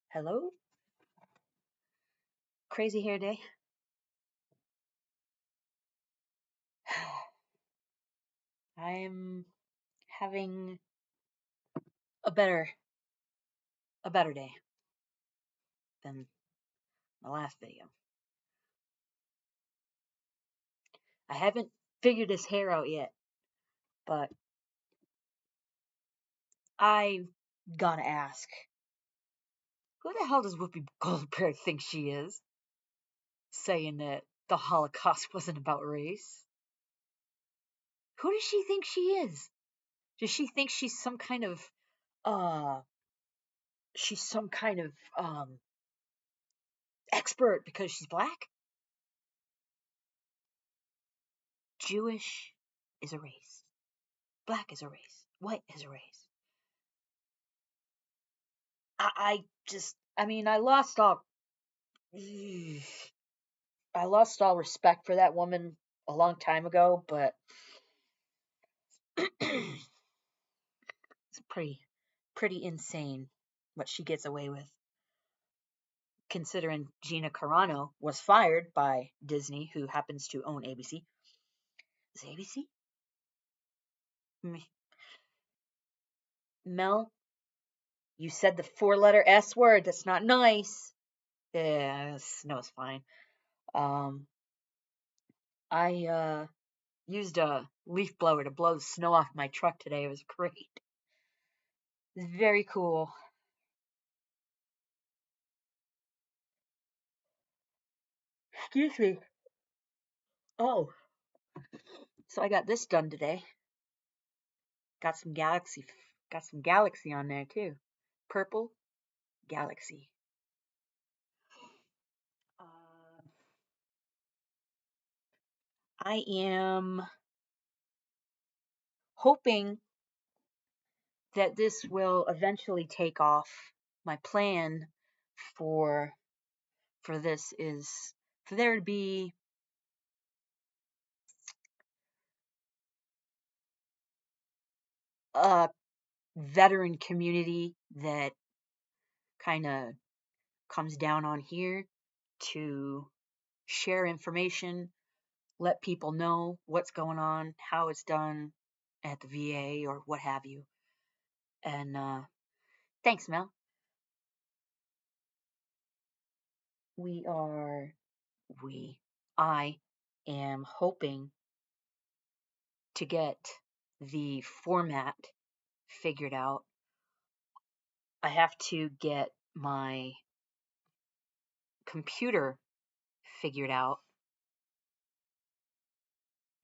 Hello? Crazy hair day. I'm having a better a better day than my last video. I haven't figured his hair out yet, but I gotta ask, who the hell does Whoopi Goldberg think she is? Saying that the Holocaust wasn't about race. Who does she think she is? Does she think uh she's some kind of expert because she's black? Jewish is a race. Black is a race. White is a race. I I lost all respect for that woman a long time ago, but it's pretty insane what she gets away with. Considering Gina Carano was fired by Disney, who happens to own ABC. Is it ABC? Mel, you said the four-letter S word. That's not nice. Yeah, no, it's fine. I used a leaf blower to blow the snow off my truck today. It was great. It's very cool. Excuse me. Oh, so I got this done today. Got some galaxy on there too. Purple galaxy. Uh, I am hoping that this will eventually take off. My plan for this is for there to be a veteran community that kind of comes down on here to share information, let people know what's going on, how it's done at the VA or what have you. And thanks, Mel. We are, we, I am hoping to get the format figured out. I have to get my computer figured out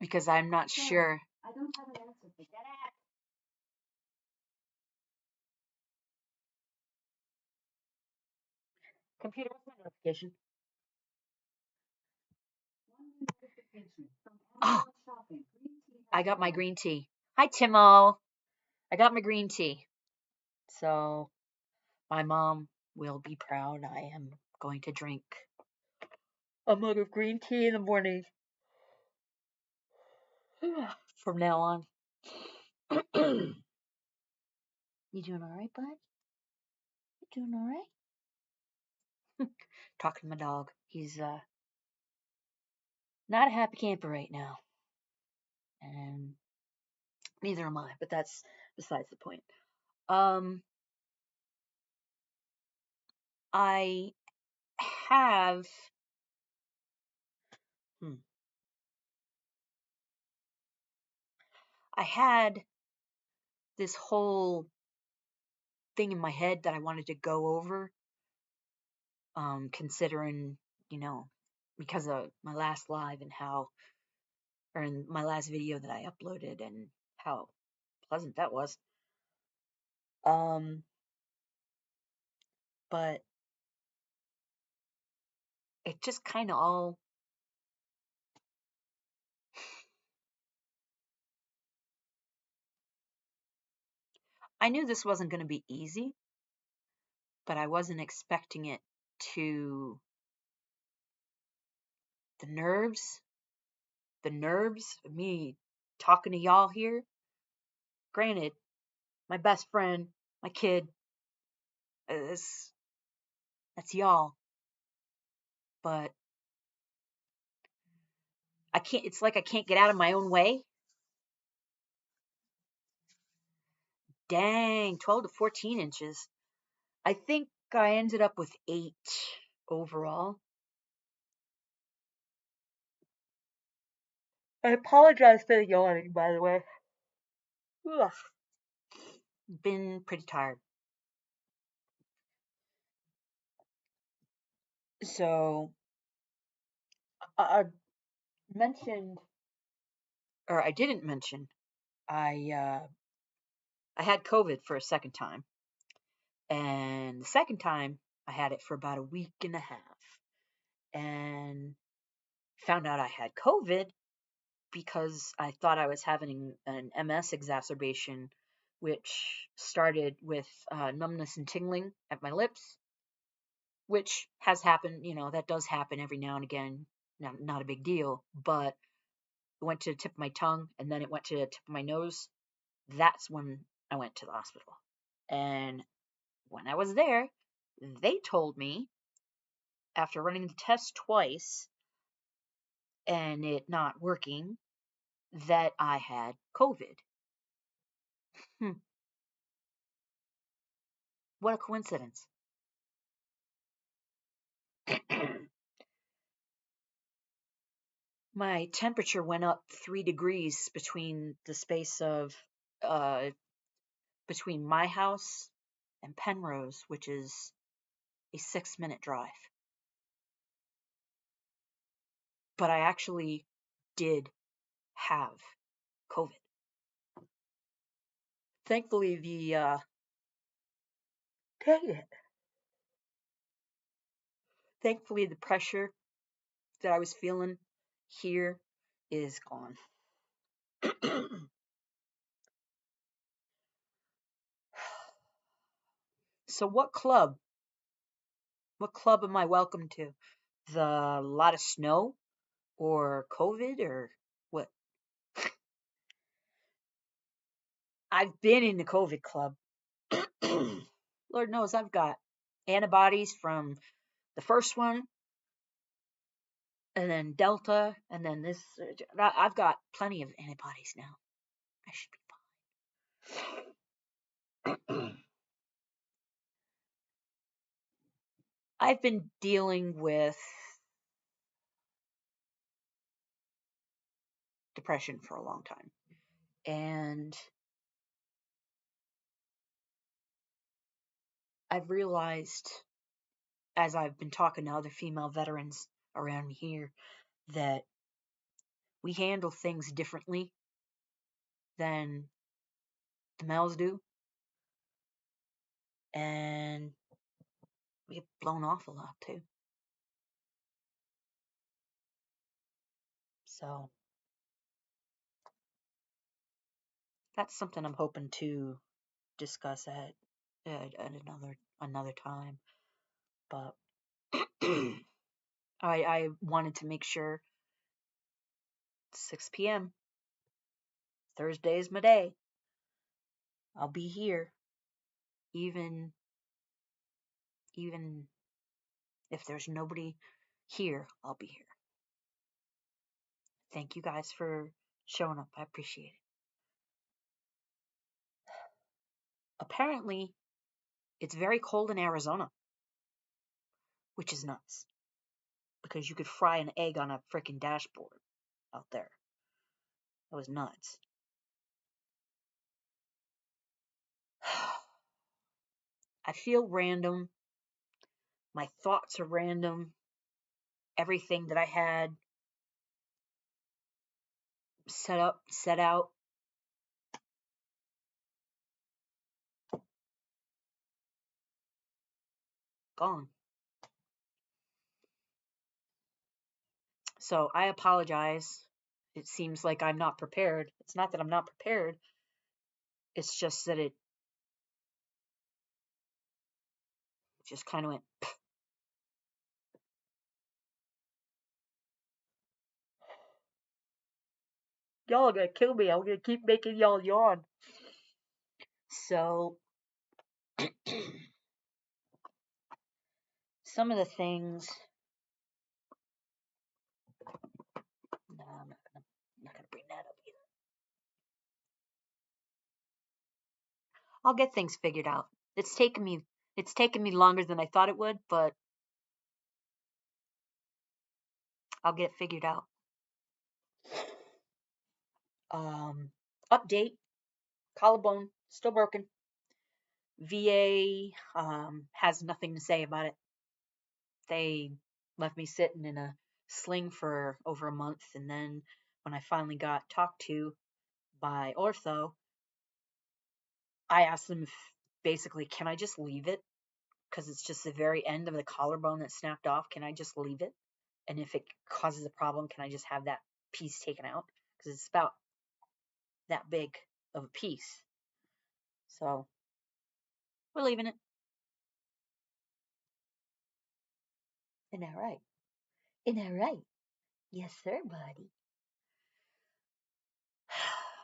because I'm not sure. I don't have an answer for that. Computer, what's my notification? Oh, I got my green tea. Hi, Timo. I got my green tea. So my mom will be proud. I am going to drink a mug of green tea in the morning from now on. You doing all right, bud? You doing all right? Talking to my dog. He's not a happy camper right now, and neither am I. But that's besides the point. Um, I have. Hmm, I had this whole thing in my head that I wanted to go over, considering, you know, because of my last live and how, or in my last video that I uploaded and how pleasant that was. Um, but it just kind of all, I knew this wasn't going to be easy, but I wasn't expecting it to, the nerves of me talking to y'all here. Granted, my best friend, my kid, is that's y'all. But I can't. It's like I can't get out of my own way. Dang, 12 to 14 inches. I think I ended up with 8 overall. I apologize for the yawning, by the way. Ugh. Been pretty tired. So, I mentioned, or I didn't mention, I had COVID for a second time, and the second time I had it for about a week and a half, and found out I had COVID because I thought I was having an MS exacerbation, which started with numbness and tingling at my lips, which has happened. That does happen every now and again. Not a big deal, but it went to the tip of my tongue, and then it went to the tip of my nose. That's when I went to the hospital. And when I was there, they told me, after running the test twice and it not working, that I had COVID. Hmm, what a coincidence. My temperature went up 3 degrees between the space of uh, between my house and Penrose, which is a 6-minute drive. But I actually did have COVID. Thankfully, dang it. Thankfully, the pressure that I was feeling here is gone. So, what club? What club am I welcome to? The lot of snow or COVID or what? I've been in the COVID club. Lord knows I've got antibodies from the first one, and then Delta, and then this. I've got plenty of antibodies now. I should be fine. I've been dealing with depression for a long time. And I've realized, as I've been talking to other female veterans around me here, that we handle things differently than the males do. And we get blown off a lot too. So that's something I'm hoping to discuss at another time. But I wanted to make sure 6 p.m. Thursday is my day. I'll be here, even if there's nobody here. I'll be here. Thank you guys for showing up. I appreciate it. Apparently, it's very cold in Arizona, which is nuts because you could fry an egg on a freaking dashboard out there. That was nuts. I feel random. My thoughts are random. Everything that I had set out, gone. So I apologize. It seems like I'm not prepared. It's not that I'm not prepared. It's just that it just kind of went. Y'all are gonna kill me. I'm gonna keep making y'all yawn. So, some of the things. No, I'm not gonna bring that up either. I'll get things figured out. It's taken me longer than I thought it would, but I'll get it figured out. Um, Update: collarbone still broken. VA has nothing to say about it. They left me sitting in a sling for over a month, and then when I finally got talked to by ortho, I asked them if basically, can I just leave it? Because it's just the very end of the collarbone that snapped off. Can I just leave it? And if it causes a problem, can I just have that piece taken out? Because it's about that big of a piece. So we're leaving it. Isn't that right? Isn't that right? Yes, sir, buddy.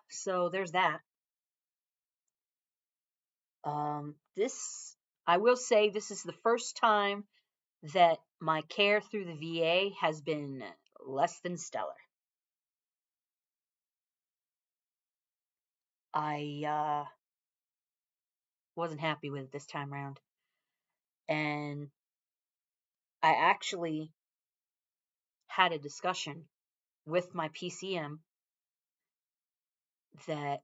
So there's that. This, I will say, this is the first time that my care through the VA has been less than stellar. I wasn't happy with it this time around. And I actually had a discussion with my PCM that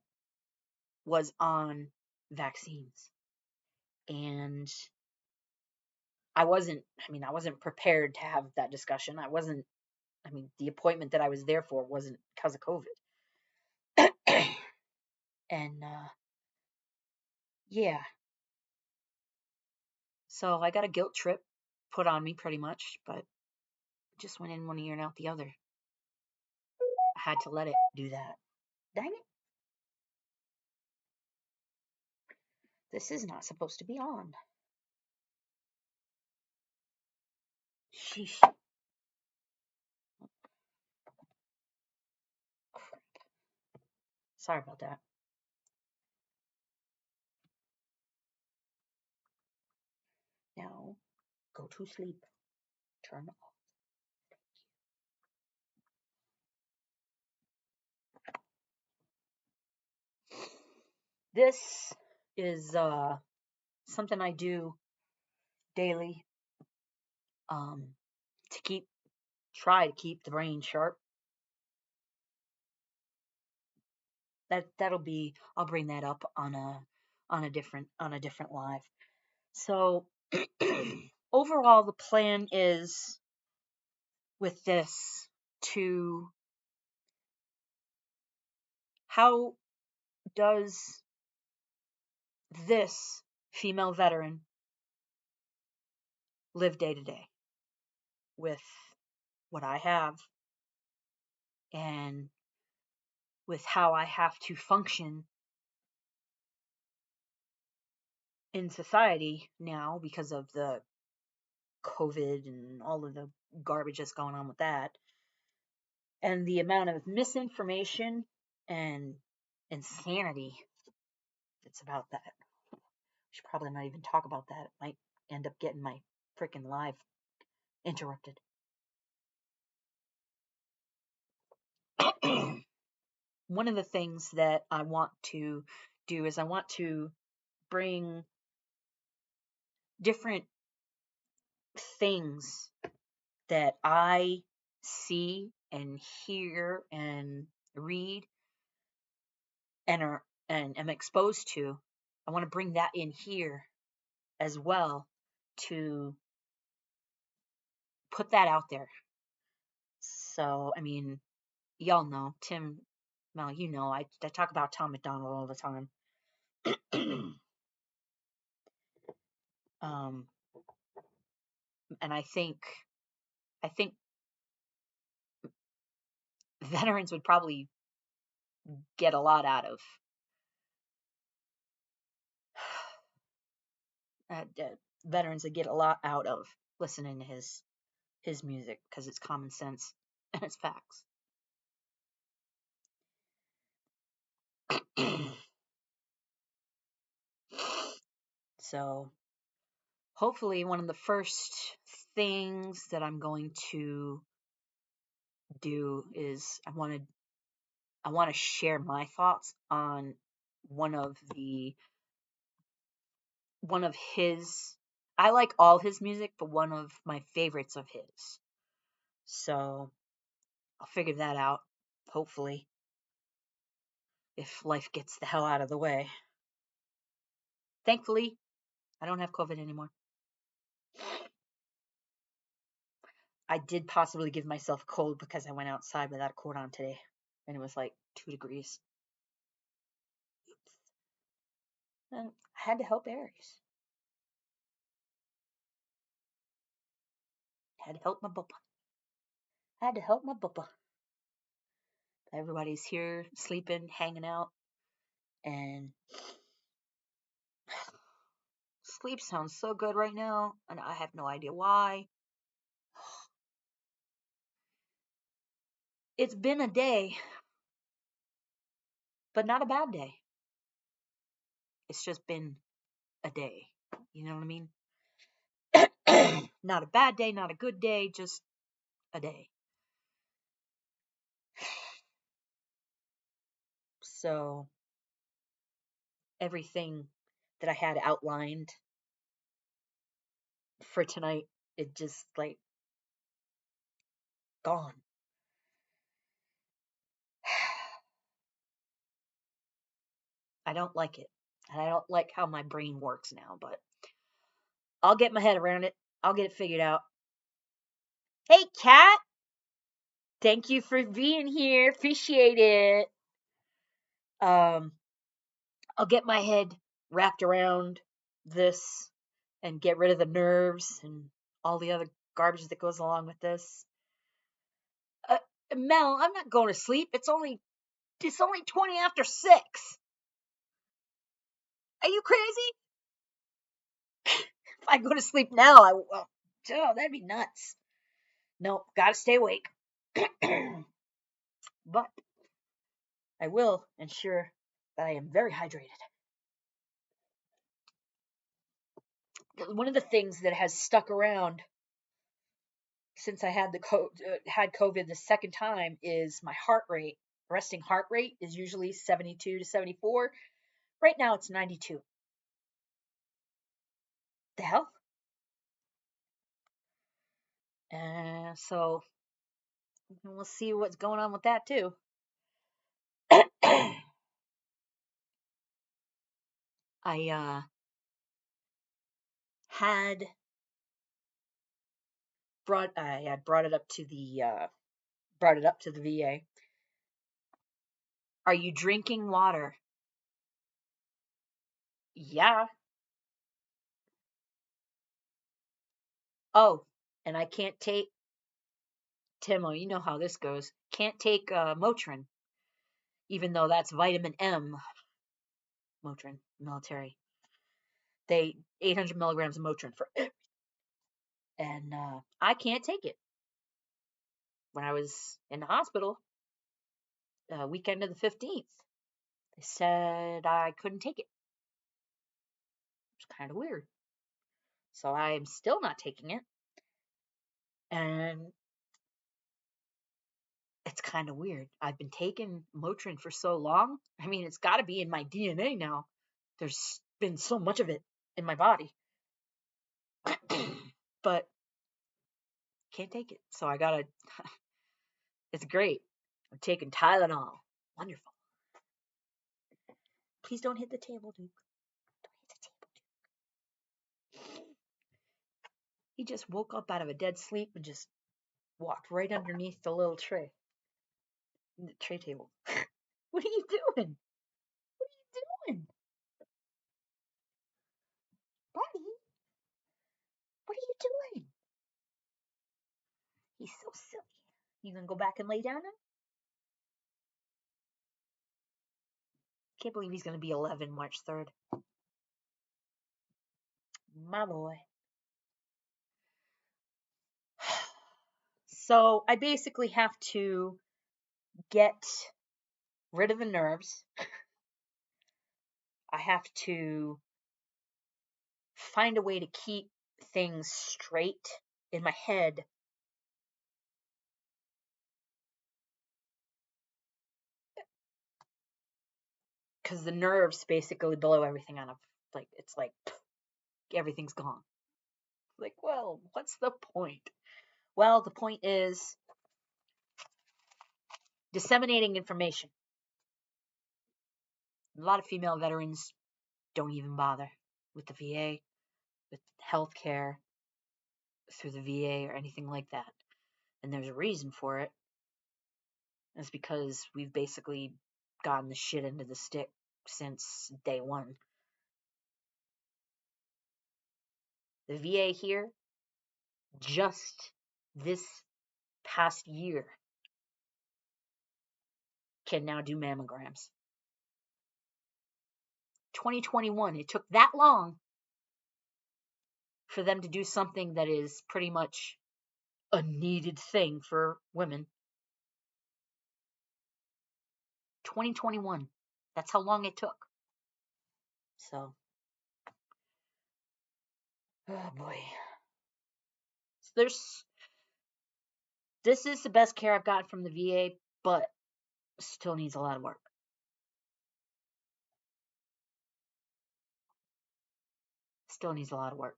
was on vaccines. And I wasn't prepared to have that discussion. The appointment that I was there for wasn't because of COVID. And yeah, so I got a guilt trip put on me pretty much, but just went in one ear and out the other. I had to let it do that. Dang it. This is not supposed to be on. Sheesh. Sorry about that. Now, go to sleep. Turn off. This is something I do daily to try to keep the brain sharp. I'll bring that up on a different live. So overall, the plan is with this to how does this female veteran live day to day with what I have and with how I have to function in society now because of the COVID and all of the garbage that's going on with that, and the amount of misinformation and insanity that's about that. We should probably not even talk about that. It might end up getting my freaking live interrupted. One of the things that I want to do is I want to bring different things that I see and hear and read and am exposed to. I want to bring that in here as well to put that out there. So, y'all know, Mel, I talk about Tom McDonald all the time. um, and I think veterans would probably get a lot out of veterans would get a lot out of listening to his music because it's common sense and it's facts. So hopefully one of the first things that I'm going to do is I want to share my thoughts on one of the one of his I like all his music, but one of my favorites of his. So I'll figure that out, hopefully, if life gets the hell out of the way. Thankfully, I don't have COVID anymore. I did possibly give myself a cold because I went outside without a coat on today, and it was like 2 degrees. And I had to help Aries. I had to help my bubba. I had to help my bubba. Everybody's here, sleeping, hanging out, and sleep sounds so good right now, and I have no idea why. It's been a day, but not a bad day. It's just been a day. You know what I mean? Not a bad day, not a good day, just a day. So everything that I had outlined for tonight, it just like gone. I don't like it. And I don't like how my brain works now, but I'll get my head around it. I'll get it figured out. Hey, Kat! Thank you for being here. Appreciate it. I'll get my head wrapped around this and get rid of the nerves and all the other garbage that goes along with this. Uh, Mel, I'm not going to sleep. It's only 20 after 6. Are you crazy? If I go to sleep now, oh, that'd be nuts. No, gotta stay awake. But I will ensure that I am very hydrated. One of the things that has stuck around since I had had COVID the second time is my heart rate. Resting heart rate is usually 72 to 74. Right now it's 92. The hell? So we'll see what's going on with that too. I had brought it up to the VA. Are you drinking water? Yeah. Oh, and I can't take Timo. You know how this goes. Can't take Motrin, even though that's vitamin M. Motrin, military. They 800 milligrams of Motrin for, and I can't take it. When I was in the hospital, weekend of the 15th, they said I couldn't take it. It's kind of weird. So I'm still not taking it, and it's kind of weird. I've been taking Motrin for so long. I mean, it's got to be in my DNA now. There's been so much of it in my body. But can't take it. So I gotta, it's great. I'm taking Tylenol. Wonderful. Please don't hit the table, Duke. Don't hit the table, Duke. He just woke up out of a dead sleep and just walked right underneath the little tray. The tray table. What are you doing? What are you doing? Buddy, what are you doing? He's so silly. You gonna go back and lay down now? Can't believe he's gonna be 11 March 3rd. My boy. So I basically have to get rid of the nerves I have to find a way to keep things straight in my head because the nerves basically blow everything out of, like, it's like everything's gone. Like, well, what's the point? Well, the point is disseminating information. A lot of female veterans don't even bother with the VA, with healthcare through the VA or anything like that. And there's a reason for it. It's because we've basically gotten the shit into the stick since day one. The VA here, just this past year, can now do mammograms. 2021, it took that long for them to do something that is pretty much a needed thing for women. 2021, that's how long it took. So, oh boy. So this is the best care I've gotten from the VA, but still needs a lot of work. Still needs a lot of work.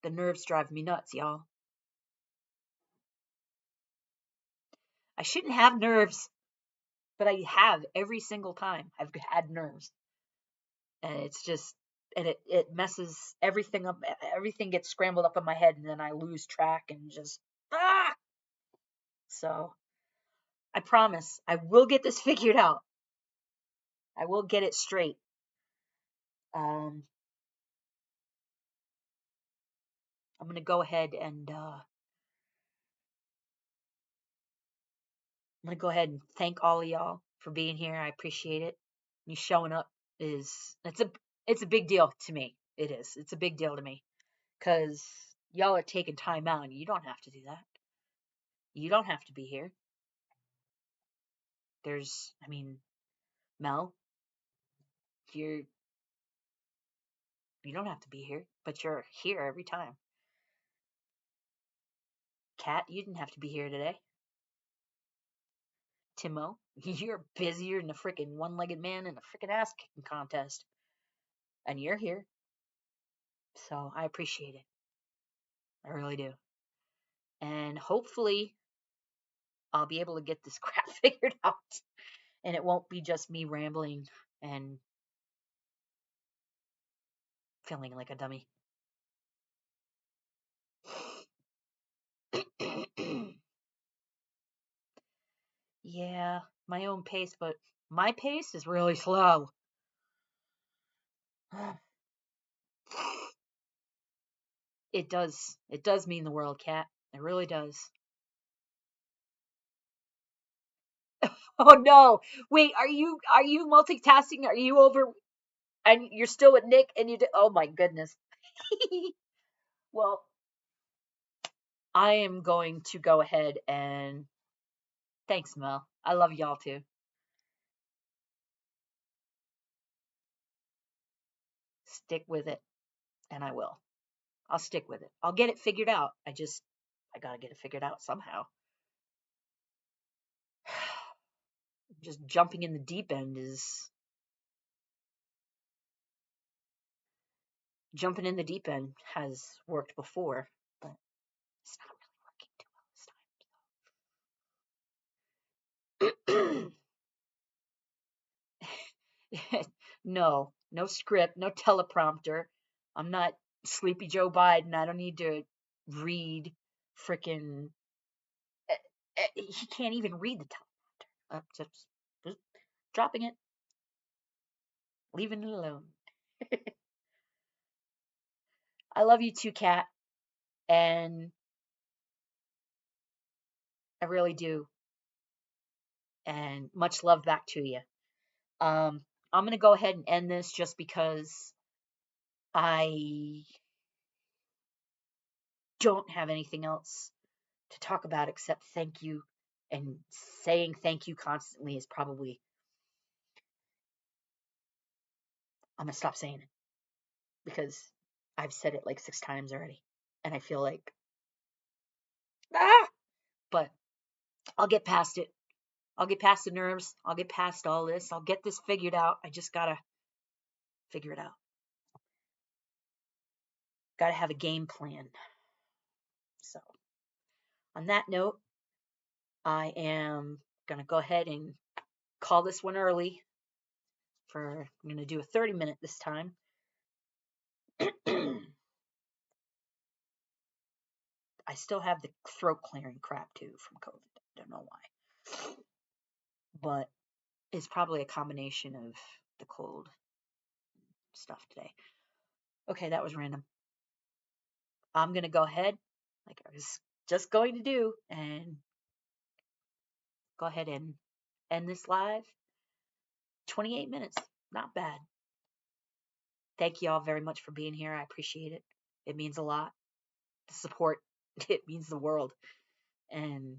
The nerves drive me nuts, y'all. I shouldn't have nerves, but I have every single time I've had nerves. And it's just, and it messes everything up. Everything gets scrambled up in my head, and then I lose track and just, ah! So I promise I will get this figured out. I will get it straight. I'm going to go ahead and I'm gonna go ahead and thank all of y'all for being here. I appreciate it. You showing up is it's a big deal to me. It is. It's a big deal to me because y'all are taking time out, and you don't have to do that. You don't have to be here. I mean, Mel, you're you don't have to be here, but you're here every time. Kat, you didn't have to be here today. Timo, you're busier than a freaking one-legged man in a freaking ass kicking contest, and you're here. So I appreciate it. I really do. And hopefully I'll be able to get this crap figured out. And it won't be just me rambling and feeling like a dummy. Yeah, my own pace, but my pace is really slow. It does. It does mean the world, Cat. It really does. Oh no. Wait, are you multitasking? Are you over and you're still with Nick and oh my goodness. Well, I am going to go ahead and thanks, Mel. I love y'all too. Stick with it, and I will. I'll stick with it. I'll get it figured out. I gotta get it figured out somehow. Just jumping in the deep end is jumping in the deep end has worked before, but it's not really working too well this time. No script, no teleprompter. I'm not Sleepy Joe Biden. I don't need to read freaking. He can't even read the teleprompter. Just dropping it, leaving it alone. I love you too, Kat, and I really do. And much love back to you. I'm going to go ahead and end this just because I don't have anything else to talk about except thank you And saying thank you constantly is probably, I'm going to stop saying it because I've said it like 6 times already. And I feel like, ah, but I'll get past it. I'll get past the nerves. I'll get past all this. I'll get this figured out. I just got to figure it out. Got to have a game plan. So, on that note, I am going to go ahead and call this one early. I'm going to do a 30-minute this time. I still have the throat clearing crap too from COVID. I don't know why. But it's probably a combination of the cold stuff today. Okay, that was random. I'm going to go ahead, like I was just going to do, and go ahead and end this live. 28 minutes. Not bad. Thank you all very much for being here. I appreciate it. It means a lot. The support, it means the world. And